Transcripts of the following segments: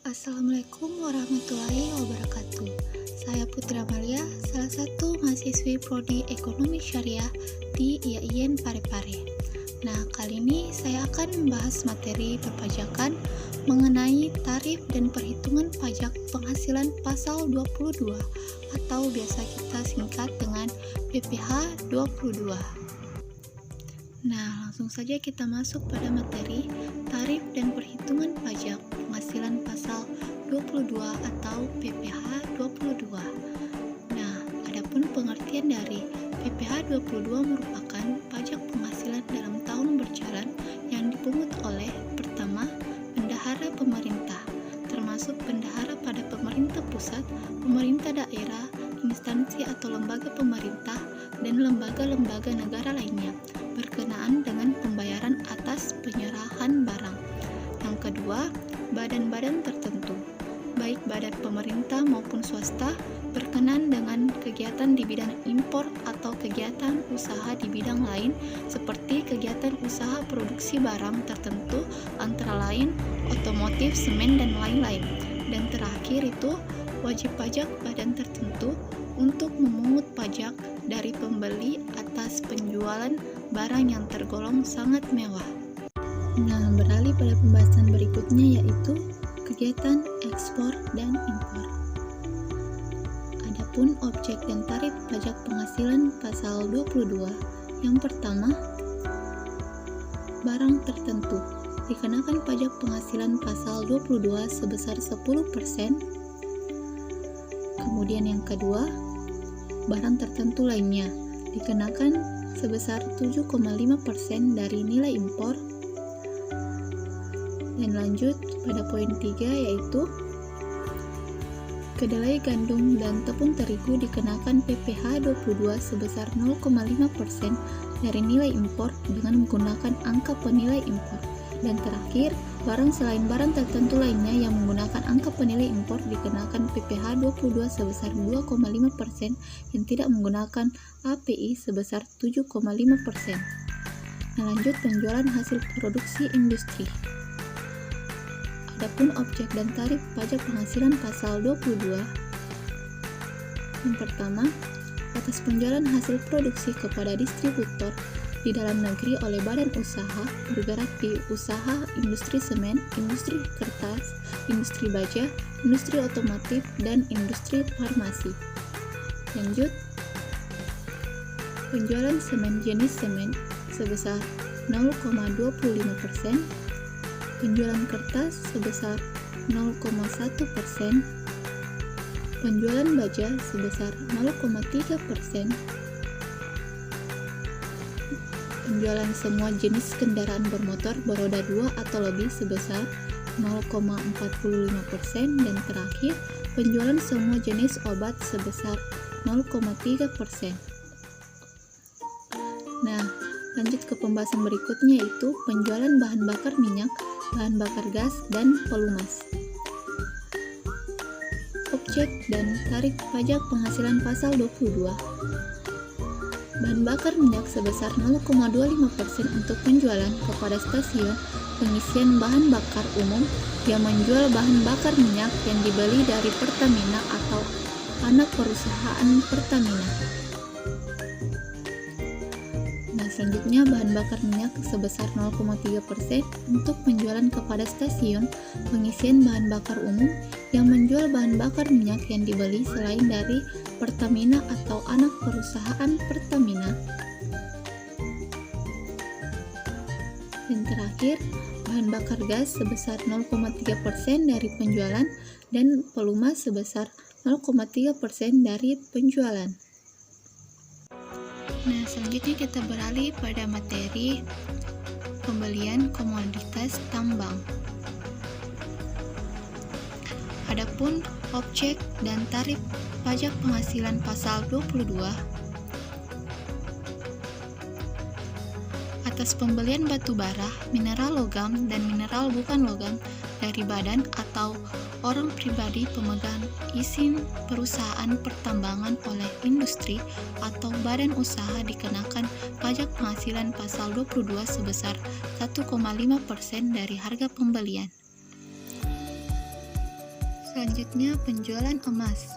Assalamualaikum warahmatullahi wabarakatuh. Saya Putri Amalia, salah satu mahasiswi Prodi Ekonomi Syariah di IAIN Parepare. Nah, kali ini saya akan membahas materi perpajakan mengenai tarif dan perhitungan pajak penghasilan pasal 22 atau biasa kita singkat dengan PPh 22. Nah, langsung saja kita masuk pada materi tarif dan perhitungan pajak penghasilan pasal 22 atau PPh 22. Nah, adapun pengertian dari PPh 22 merupakan pajak penghasilan dalam tahun berjalan yang dipungut oleh pertama, bendahara pemerintah, termasuk bendahara pada pemerintah pusat, pemerintah daerah, instansi atau lembaga pemerintah, dan lembaga-lembaga negara lainnya, berkenaan dengan pembayaran atas penyerahan barang. Yang kedua, badan-badan tertentu, baik badan pemerintah maupun swasta, berkenaan dengan kegiatan di bidang impor atau kegiatan usaha di bidang lain seperti kegiatan usaha produksi barang tertentu antara lain otomotif, semen, dan lain-lain. Dan terakhir itu wajib pajak badan tertentu untuk memungut pajak dari pembeli atas penjualan barang yang tergolong sangat mewah. Nah, beralih pada pembahasan berikutnya yaitu kegiatan ekspor dan impor. Adapun objek dan tarif pajak penghasilan pasal 22. Yang pertama, barang tertentu. Dikenakan pajak penghasilan pasal 22 sebesar 10%. Kemudian yang kedua, barang tertentu lainnya dikenakan sebesar 7,5% dari nilai impor. Dan lanjut pada poin 3 yaitu kedelai, gandum, dan tepung terigu dikenakan PPh 22 sebesar 0,5% dari nilai impor dengan menggunakan angka penilai impor. Dan terakhir, barang selain barang tertentu lainnya yang menggunakan angka penilai impor dikenakan PPh 22 sebesar 2,5% yang tidak menggunakan API sebesar 7,5%. Nah, lanjut penjualan hasil produksi industri. Adapun objek dan tarif pajak penghasilan pasal 22. Yang pertama, atas penjualan hasil produksi kepada distributor di dalam negeri oleh badan usaha bergerak di usaha industri semen, industri kertas, industri baja, industri otomotif, dan industri farmasi. Lanjut, penjualan semen jenis semen sebesar 0,25%, penjualan kertas sebesar 0,1%, penjualan baja sebesar 0,3%, penjualan semua jenis kendaraan bermotor beroda 2 atau lebih sebesar 0,45%, dan terakhir penjualan semua jenis obat sebesar 0,3%. Nah, lanjut ke pembahasan berikutnya yaitu penjualan bahan bakar minyak, bahan bakar gas, dan pelumas. Objek dan tarif pajak penghasilan pasal 22. Bahan bakar minyak sebesar 0,25% untuk penjualan kepada stasiun pengisian bahan bakar umum yang menjual bahan bakar minyak yang dibeli dari Pertamina atau anak perusahaan Pertamina. Nah, selanjutnya bahan bakar minyak sebesar 0,3% untuk penjualan kepada stasiun pengisian bahan bakar umum yang menjual bahan bakar minyak yang dibeli selain dari Pertamina atau anak perusahaan Pertamina. Dan terakhir, bahan bakar gas sebesar 0,3% dari penjualan dan pelumas sebesar 0,3% dari penjualan. Nah, selanjutnya kita beralih pada materi pembelian komoditas tambang. Adapun objek dan tarif pajak penghasilan pasal 22. Atas pembelian batu bara, mineral logam, dan mineral bukan logam dari badan atau orang pribadi pemegang izin perusahaan pertambangan oleh industri atau badan usaha dikenakan pajak penghasilan pasal 22 sebesar 1,5% dari harga pembelian. Selanjutnya, penjualan emas.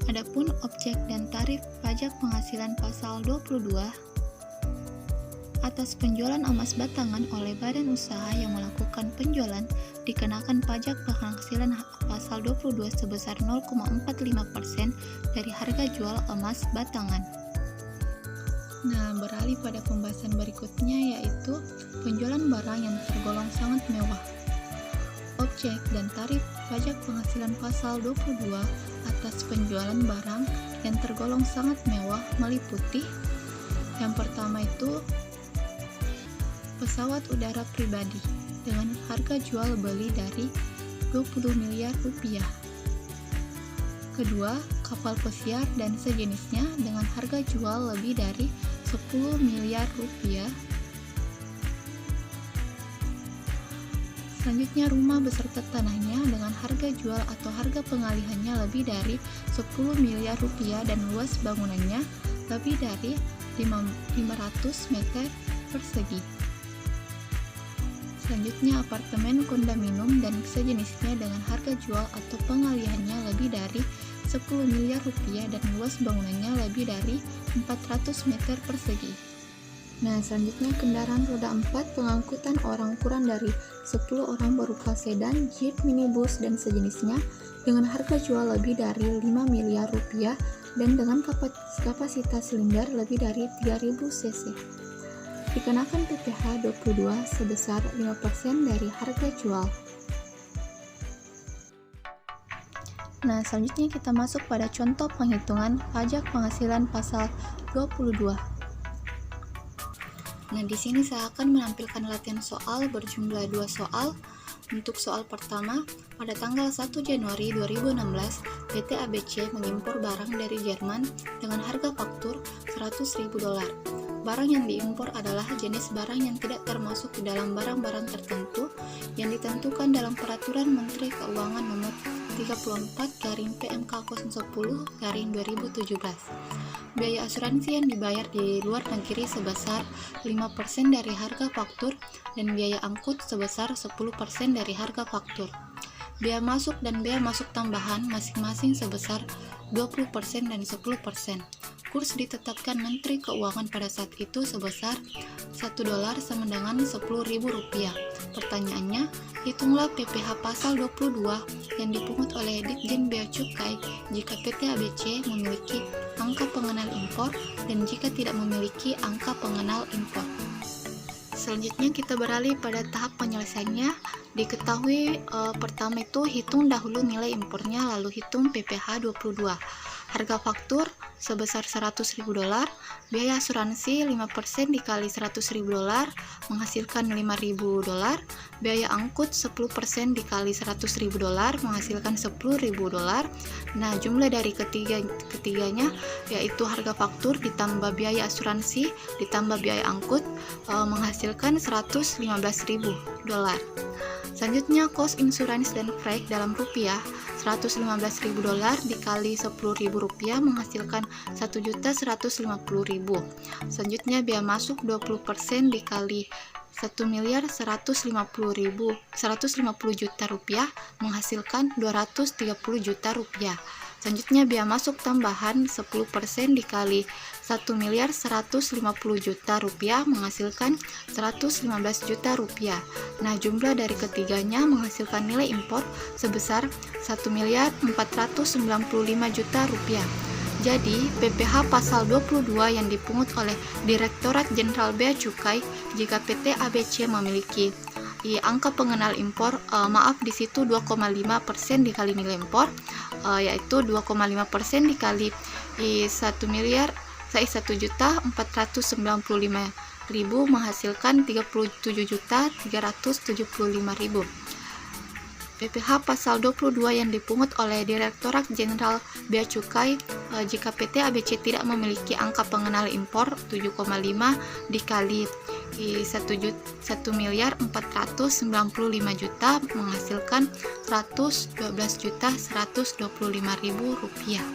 Adapun objek dan tarif pajak penghasilan pasal 22, atas penjualan emas batangan oleh badan usaha yang melakukan penjualan dikenakan pajak penghasilan pasal 22 sebesar 0,45% dari harga jual emas batangan. Nah, beralih pada pembahasan berikutnya, yaitu penjualan barang yang tergolong sangat mewah. Objek dan tarif pajak penghasilan pasal 22 atas penjualan barang yang tergolong sangat mewah meliputi yang pertama itu pesawat udara pribadi dengan harga jual beli dari 20 miliar rupiah. Kedua, kapal pesiar dan sejenisnya dengan harga jual lebih dari 10 miliar rupiah. Selanjutnya, rumah beserta tanahnya dengan harga jual atau harga pengalihannya lebih dari 10 miliar rupiah dan luas bangunannya lebih dari 500 meter persegi. Selanjutnya, apartemen, kondominium, dan sejenisnya dengan harga jual atau pengalihannya lebih dari 10 miliar rupiah dan luas bangunannya lebih dari 400 meter persegi. Nah, selanjutnya kendaraan roda 4 pengangkutan orang kurang dari 10 orang berupa sedan, jeep, minibus, dan sejenisnya dengan harga jual lebih dari 5 miliar rupiah dan dengan kapasitas silinder lebih dari 3000 cc. Dikenakan PPh 22 sebesar 5% dari harga jual. Nah, selanjutnya kita masuk pada contoh penghitungan pajak penghasilan pasal 22. Nah, di sini saya akan menampilkan latihan soal berjumlah 2 soal. Untuk soal pertama, pada tanggal 1 Januari 2016, PT ABC mengimpor barang dari Jerman dengan harga faktur $100.000. Barang yang diimpor adalah jenis barang yang tidak termasuk di dalam barang-barang tertentu yang ditentukan dalam Peraturan Menteri Keuangan Nomor 34/PMK 010/2017. Biaya asuransi yang dibayar di luar negeri sebesar 5% dari harga faktur dan biaya angkut sebesar 10% dari harga faktur. Biaya masuk dan biaya masuk tambahan masing-masing sebesar 20% dan 10%. Kurs ditetapkan Menteri Keuangan pada saat itu sebesar $1 sama dengan Rp10.000. Pertanyaannya, hitunglah PPh pasal 22 yang dipungut oleh Ditjen Bea Cukai jika PT ABC memiliki angka pengenal impor dan jika tidak memiliki angka pengenal impor. Selanjutnya kita beralih pada tahap penyelesaiannya. Diketahui pertama itu hitung dahulu nilai impornya lalu hitung PPh 22. Harga faktur sebesar $100.000, biaya asuransi 5% dikali $100.000 menghasilkan $5.000, biaya angkut 10% dikali $100.000 menghasilkan $10.000. Nah, jumlah dari ketiganya yaitu harga faktur ditambah biaya asuransi ditambah biaya angkut menghasilkan $115.000. Selanjutnya, cost insurance dan freight dalam rupiah, $115.000 dikali $10.000 menghasilkan $1.150.000. Selanjutnya, biaya masuk 20% dikali $1.150.000 menghasilkan $230 juta. Selanjutnya, biaya masuk tambahan 10% dikali $1.150 juta menghasilkan $115 juta. Nah, jumlah dari ketiganya menghasilkan nilai impor sebesar $1.495 juta. Jadi, PPh pasal 22 yang dipungut oleh Direktorat Jenderal Bea Cukai jika PT ABC memiliki angka pengenal impor, di situ 2,5% dikali nilai impor, yaitu 2,5% dikali $1.495.000 menghasilkan $37.375.000. PPh pasal 22 yang dipungut oleh Direktorat Jenderal Bea Cukai jika PT ABC tidak memiliki angka pengenal impor 7,5 dikali $1.495.000 menghasilkan $112.125.000.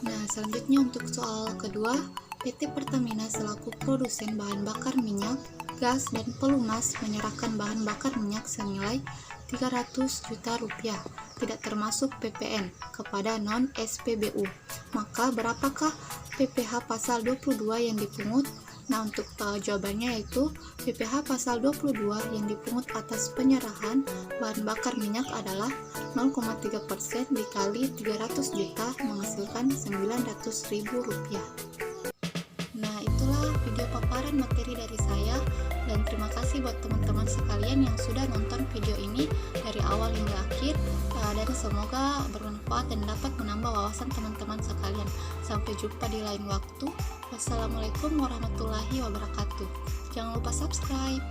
Nah, selanjutnya untuk soal kedua, PT Pertamina selaku produsen bahan bakar minyak gas, dan pelumas menyerahkan bahan bakar minyak senilai 300 juta rupiah, tidak termasuk PPN, kepada non-SPBU. Maka berapakah PPh pasal 22 yang dipungut? Nah, untuk jawabannya yaitu PPh pasal 22 yang dipungut atas penyerahan bahan bakar minyak adalah 0,3% dikali 300 juta menghasilkan 900.000 rupiah. Nah, itulah video paparan materi dari saya, dan terima kasih buat teman-teman sekalian yang sudah nonton video ini dari awal hingga akhir, dan semoga bermanfaat dan dapat menambah wawasan teman-teman sekalian. Sampai jumpa di lain waktu. Wassalamualaikum warahmatullahi wabarakatuh. Jangan lupa subscribe.